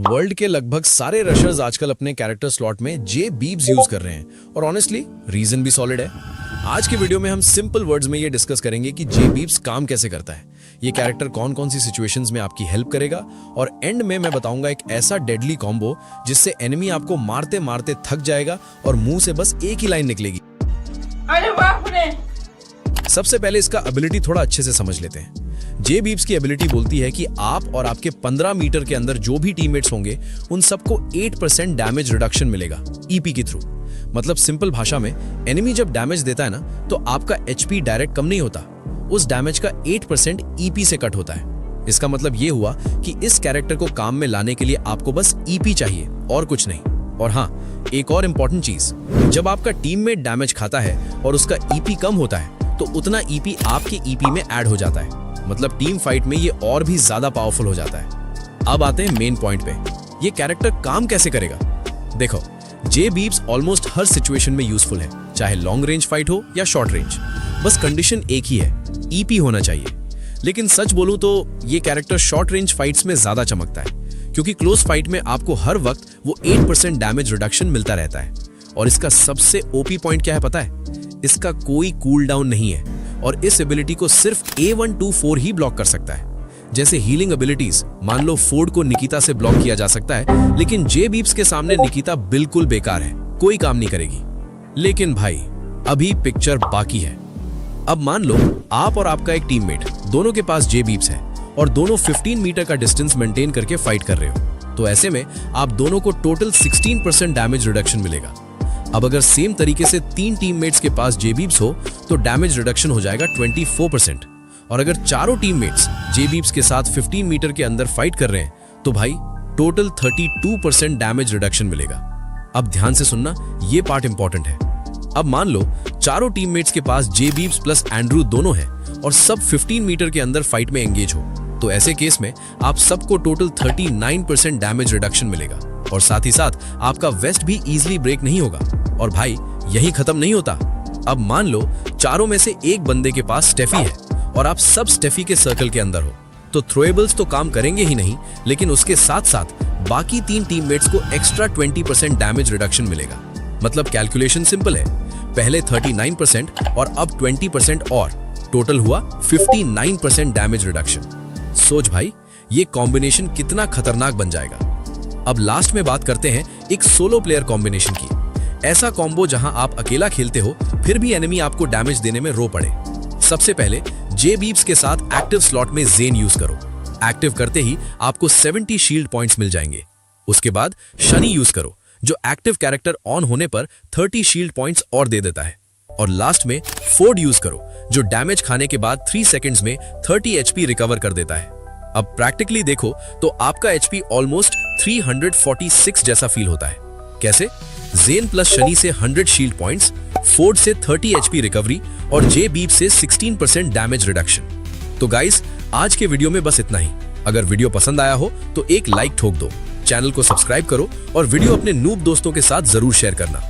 World के लगभग सारे रशर्स आजकल अपने कैरेक्टर स्लॉट में जे बीब्स यूज कर रहे हैं और ऑनेस्टली रीजन भी सॉलिड है। आज के वीडियो में हम सिंपल वर्ड्स में ये डिस्कस करेंगे कि जे बीब्स काम कैसे करता है, ये कैरेक्टर कौन कौन सी सिचुएशंस में आपकी हेल्प करेगा और एंड में मैं बताऊंगा एक ऐसा डेडली कॉम्बो जिससे एनिमी आपको मारते मारते थक जाएगा और मुंह से बस एक ही लाइन निकलेगी। अरे बाप रे! सबसे पहले इसका एबिलिटी थोड़ा अच्छे से समझ लेते हैं। जे बीब्स की एबिलिटी बोलती है कि आप और आपके 15 मीटर के अंदर जो भी टीममेट्स होंगे उन सबको 8% डैमेज रिडक्शन मिलेगा ईपी के थ्रू। मतलब सिंपल भाषा में एनिमी जब डैमेज देता है ना तो आपका एचपी डायरेक्ट कम नहीं होता, उस डैमेज का 8% ईपी से कट होता है। इसका मतलब ये हुआ कि इस कैरेक्टर को काम में लाने के लिए आपको बस ईपी चाहिए और कुछ नहीं। और हाँ, एक और इंपॉर्टेंट चीज, जब आपका टीममेट डैमेज खाता है और उसका ईपी कम होता है तो उतना ईपी आपके ईपी में ऐड हो जाता है। मतलब टीम फाइट में ये और भी ज्यादा पावरफुल हो जाता है। अब आते हैं मेन पॉइंट पे, ये कैरेक्टर काम कैसे करेगा। देखो, जे बीब्स ऑलमोस्ट हर सिचुएशन में यूजफुल है, चाहे लॉन्ग रेंज फाइट हो या शॉर्ट रेंज। बस कंडीशन एक ही है, ईपी होना चाहिए। लेकिन सच बोलूं तो ये कैरेक्टर शॉर्ट रेंज फाइट्स में ज्यादा चमकता है, क्योंकि क्लोज फाइट में आपको हर वक्त वो 8% डैमेज रिडक्शन मिलता रहता है। और इसका सबसे ओपी पॉइंट क्या है पता है? इसका कोई कूल डाउन नहीं है और इस एबिलिटी को सिर्फ A124 ही ब्लॉक कर सकता है। जैसे हीलिंग एबिलिटीज, मान लो फोर्ड को निकिता से ब्लॉक किया जा सकता है, लेकिन जे बीब्स के सामने निकिता बिल्कुल बेकार है, कोई काम नहीं करेगी। लेकिन भाई, अभी पिक्चर बाकी है। अब मान लो आप और आपका एक टीममेट दोनों के पास जे बीब्स है और दोनों 15 मीटर का डिस्टेंस मेंटेन करके फाइट कर रहे हो, तो ऐसे में आप दोनों को टोटल 16% डैमेज रिडक्शन मिलेगा। अब अगर सेम तरीके से 3 टीममेट्स के पास जे बीब्स हो तो डैमेज रिडक्शन हो जाएगा 24%। और अगर चारों टीममेट्स जे बीब्स के साथ 15 मीटर के अंदर फाइट कर रहे हैं तो भाई टोटल 32% डैमेज रिडक्शन मिलेगा। अब ध्यान से सुनना, ये पार्ट इंपॉर्टेंट है। अब मान लो चारों टीममेट्स के पास जे बीब्स प्लस एंड्रू दोनों हैं और सब 15 मीटर के अंदर फाइट में एंगेज हो, तो ऐसे केस में आप सबको टोटल 39% डैमेज रिडक्शन मिलेगा और साथ ही साथ आपका वेस्ट भी इजीली ब्रेक नहीं होगा। और भाई, यही खत्म नहीं होता। अब मान लो चारों में से एक बंदे के पास स्टेफी है और आप सब स्टेफी के सर्कल के अंदर हो, तो थ्रोएबल्स तो काम करेंगे ही नहीं, लेकिन उसके साथ साथ बाकी 3 टीममेट्स को एक्स्ट्रा 20% डैमेज रिडक्शन मिलेगा। मतलब कैलकुलेशन सिंपल है, पहले 39% और अब 20% और टोटल हुआ 59% डैमेज रिडक्शन। सोच भाई, ये कॉम्बिनेशन कितना खतरनाक बन जाएगा। अब लास्ट में बात करते हैं एक सोलो प्लेयर कॉम्बिनेशन की। ऐसा कॉम्बो जहां आप अकेला खेलते हो फिर भी एनिमी आपको डैमेज देने में रो पड़े। सबसे पहले जे बीब्स के साथ एक्टिव स्लॉट में ज़ेन यूज करो। एक्टिव करते ही आपको 70 शील्ड पॉइंट्स मिल जाएंगे। उसके बाद शनी यूज करो, जो एक्टिव कैरेक्टर ऑन होने पर 30 शील्ड पॉइंट्स और दे देता है। और लास्ट में फोर्ड यूज करो, जो डैमेज खाने के बाद 3 सेकंड्स में 30 एचपी रिकवर कर देता है। अब प्रैक्टिकली देखो तो आपका एचपी ऑलमोस्ट 346 जैसा फील होता है। कैसे? ज़ेन प्लस शनी से 100 शील्ड पॉइंट्स, फोर्ड से 30 एचपी रिकवरी और जे बीब से 16% डैमेज रिडक्शन। तो गाइस, आज के वीडियो में बस इतना ही। अगर वीडियो पसंद आया हो तो एक लाइक ठोक दो, चैनल को सब्सक्राइब करो और वीडियो अपने नूब दोस्तों के साथ जरूर शेयर करना।